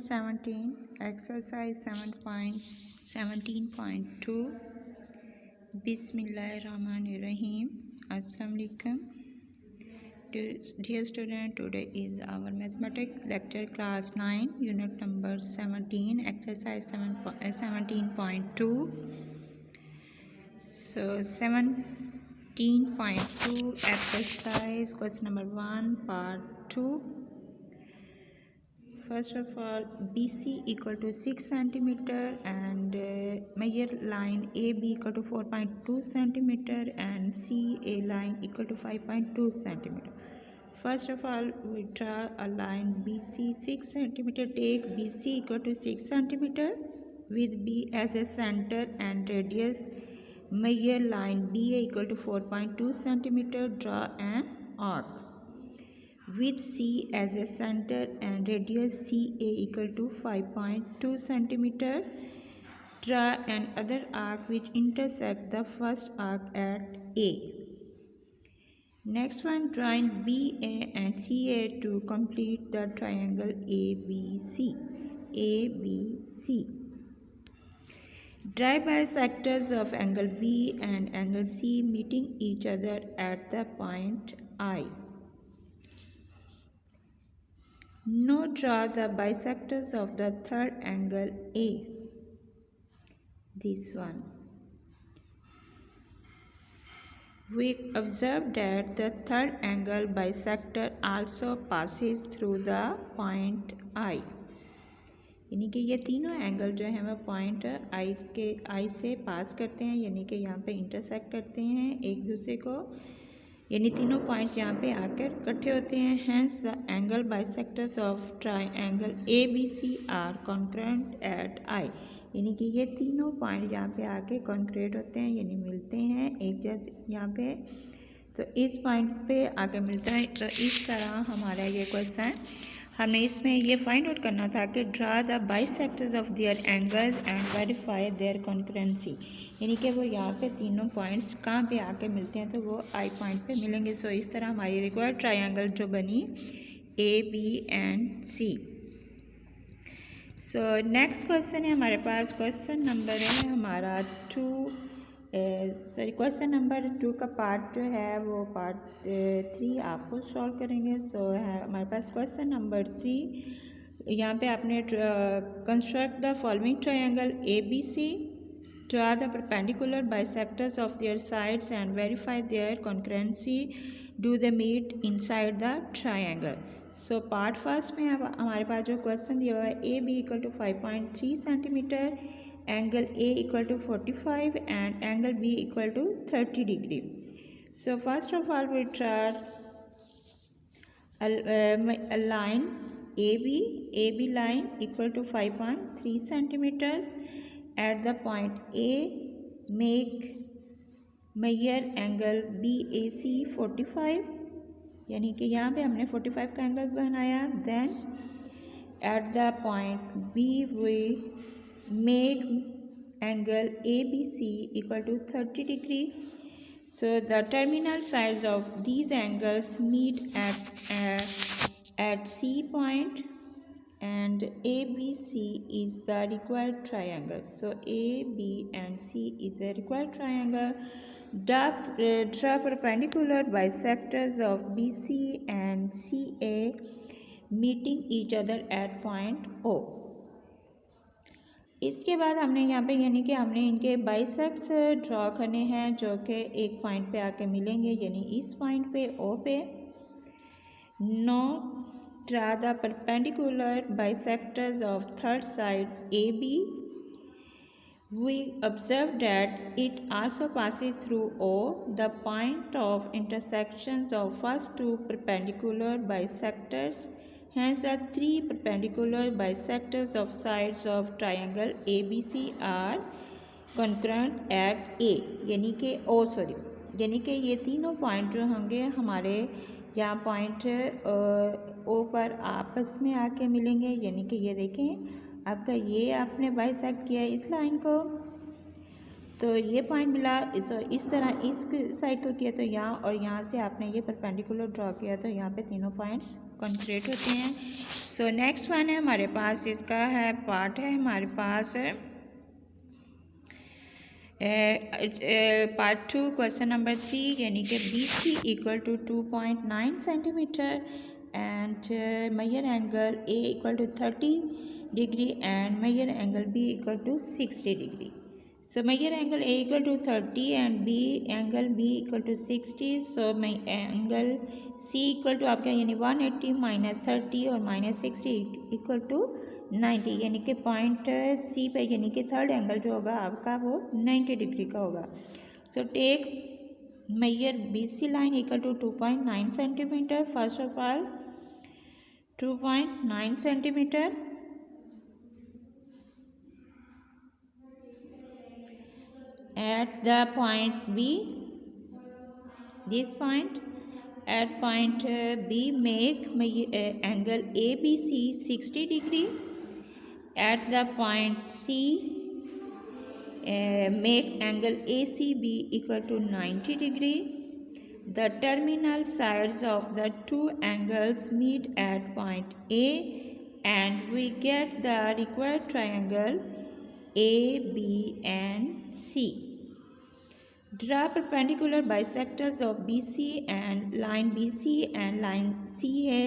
17 exercise 7.17.2 Bismillahirrahmanirrahim. Assalamu alaikum. Dear student, today is our mathematics lecture class 9 unit number 17 exercise 17.2. So 17.2 exercise question number 1 part 2. First of all, BC equal to 6 centimeter and measure line AB equal to 4.2 centimeter and CA line equal to 5.2 centimeter. First of all, we draw a line BC 6 centimeter. Take BC equal to 6 centimeter with B as a center and radius. Measure line BA equal to 4.2 centimeter. Draw an arc with C as a center and radius CA equal to 5.2 centimeter. Draw another arc which intersect the first arc at A. Next one, drawing BA and CA to complete the triangle ABC. ABC. Draw bisectors of angle B and angle C meeting each other at the point I. Now draw the bisectors of the third angle A. This one. We observe that the third angle bisector also passes through the point I. यानी कि ये तीनों angle जो हैं वो point I से पास करते हैं, यानी कि यहाँ पे इंटरसेक्ट करते हैं एक दूसरे को, यानी तीनों पॉइंट्स यहाँ पे आकर इकट्ठे होते हैं. Hence the angle bisectors of triangle ABC are concurrent at I. यानी कि ये तीनों पॉइंट यहाँ पे आके कॉन्क्रीट होते हैं, यानी मिलते हैं एक जैसे यहाँ पे. तो इस पॉइंट पे आके मिलता है. तो इस तरह हमारा ये क्वेश्चन हमने इसमें ये फाइंड आउट करना था कि draw the bisectors of their angles and verify their concurrency. यानी कि वो यहाँ पे तीनों पॉइंट्स कहाँ पे आके मिलते हैं, तो वो आई पॉइंट पे मिलेंगे. सो इस तरह हमारी रिक्वायर्ड ट्रायंगल जो बनी ABC. सो नेक्स्ट क्वेश्चन है हमारे पास. क्वेश्चन नंबर है हमारा 2. क्वेश्चन नंबर 2 का पार्ट जो है वो पार्ट 3 आपको सॉल्व करेंगे. सो है हमारे पास क्वेश्चन नंबर 3. यहाँ पे आपने construct the following triangle ABC. Draw the perpendicular bisectors of their sides and verify their congruency. Do they meet inside the triangle? So part first में अब हमारे पास जो क्वेश्चन दिया हुआ है AB equal to 5.3 centimetre, angle A equal to 45 and angle B equal to 30 degree. So first of all we draw a line AB line equal to 5.3 centimeters. At the point A, measure angle BAC 45. यानी कि यहाँ पे हमने 45 का angle बनाया. Then at the point B we make angle ABC equal to 30 degree. So the terminal sides of these angles meet at C point. And ABC is the required triangle. So AB and C is the required triangle. Draw perpendicular bisectors of BC and CA meeting each other at point O. इसके बाद हमने यहाँ पे यानी कि हमने इनके bisects draw करने हैं जो कि एक पॉइंट पे आके मिलेंगे, यानी इस पॉइंट पे O पे. Now draw the perpendicular bisectors of third side AB. We observe that it also passes through O, the point of intersections of first two perpendicular bisectors. Hence the three perpendicular bisectors of sides of triangle ABC are congruent at A. यानी कि ये तीनों point जो होंगे हमारे यहाँ point O पर आपस में आके मिलेंगे. यानी कि ये देखें आपका ये आपने बाइसेक्ट किया इस लाइन को, तो ये पॉइंट मिला. इस तरह इस साइड को किया तो यहाँ, और यहाँ से आपने ये परपेंडिकुलर ड्रॉ किया तो यहाँ पे तीनों पॉइंट्स कॉन्क्रीट होते हैं। सो नेक्स्ट वन है हमारे पास, इसका है पार्ट है हमारे पास पार्ट 2 क्वेश्चन नंबर 3, यानी कि BC equal to 2.9 centimetre and measure angle A equal to 30 degree and measure angle B equal to 60 degree. So measure angle A equal to 30 and angle B equal to 60। So angle C equal to आपका यानी 180 minus 30 और minus 60 equal to 90, यानी कि point C पे यानी कि third angle जो होगा आपका वो 90 डिग्री का होगा। So take measure BC line equal to 2.9 centimetre. First of all 2.9 centimetre at the point B, this point at point B make angle ABC 60 degree. At the point C make angle ACB equal to 90 degree. The terminal sides of the two angles meet at point A and we get the required triangle A, B and C. Draw perpendicular bisectors of BC and line BC and line C है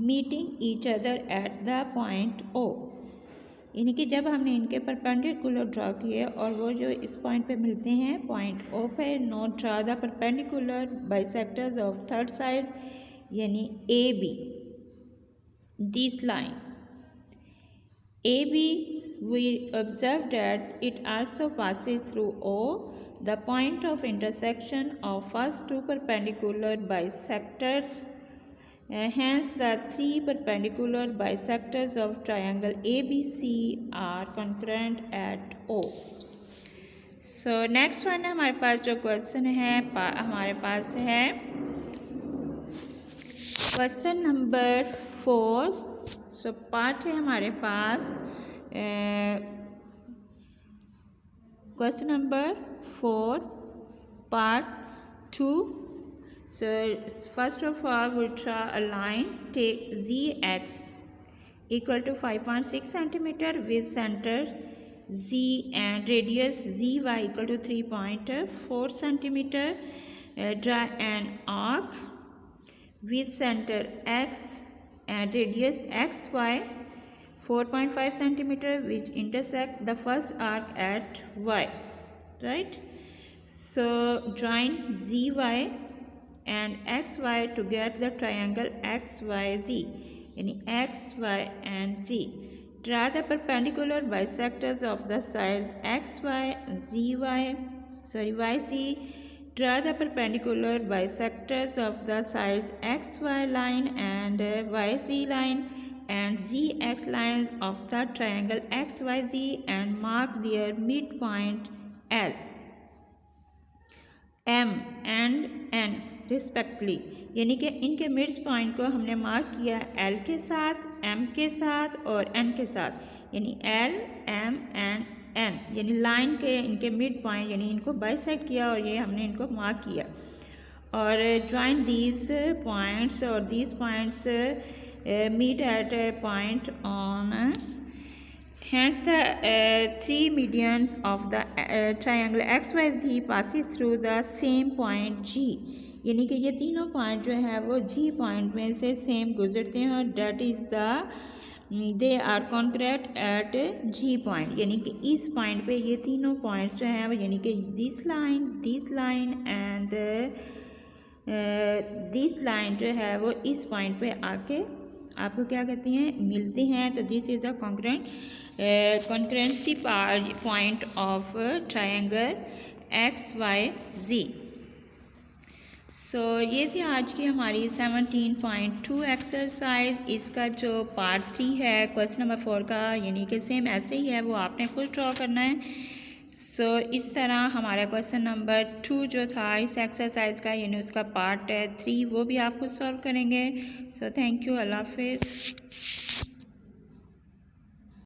meeting each other at the point O. यानी कि जब हमने इनके perpendicular draw किए और वो जो इस पॉइंट पे मिलते हैं पॉइंट O पे, note draw the perpendicular bisectors of third side यानी AB। This line AB we observe that it also passes through O, the point of intersection of first two perpendicular bisectors. Hence, the three perpendicular bisectors of triangle ABC are concurrent at O. So next one हमारे पास जो question है हमारे पास है question number 4। सो part है हमारे पास question number 4 part 2। So first of all we draw a line, take ZX equal to 5.6 centimeter with center Z and radius ZY equal to 3.4 centimeter. Draw an arc with center X and radius XY 4.5 centimeter which intersect the first arc at Y, right? So join ZY and XY to get the triangle XYZ, यानी XY and Z. Draw the perpendicular bisectors of the sides YZ. Draw the perpendicular bisectors of the sides XY line and YZ line and ZX lines of the triangle XYZ and mark their midpoint L, M and N respectively, यानी कि इनके midst point को हमने mark किया L के साथ, M के साथ और N के साथ, यानी L, M एंड N, यानी लाइन के इनके मिड पॉइंट यानी इनको बाइसेक्ट किया और ये हमने इनको मार्क किया। और ज्वाइन दीज पॉइंट्स और these points meet at a point on hence the three medians of the triangle XYZ passes through the same point G, यानी कि ये तीनों पॉइंट जो है वो G पॉइंट में से सेम गुजरते हैं और that is the they are concurrent at G point, यानी कि इस पॉइंट पे ये तीनों पॉइंट्स जो हैं वो यानी कि this line and this line जो है वो इस पॉइंट पे आके आपको क्या कहते हैं मिलते हैं। तो this is the concurrency point of triangle XYZ। सो ये थी आज की हमारी 17.2 एक्सरसाइज। इसका जो पार्ट 3 है क्वेश्चन नंबर 4 का, यानी कि सेम ऐसे ही है, वो आपने खुद ड्रॉ करना है। सो इस तरह हमारा क्वेश्चन नंबर 2 जो था इस एक्सरसाइज का, यानी उसका पार्ट 3 वो भी आप खुद सॉल्व करेंगे। सो थैंक यू, अल्लाह हाफिज़।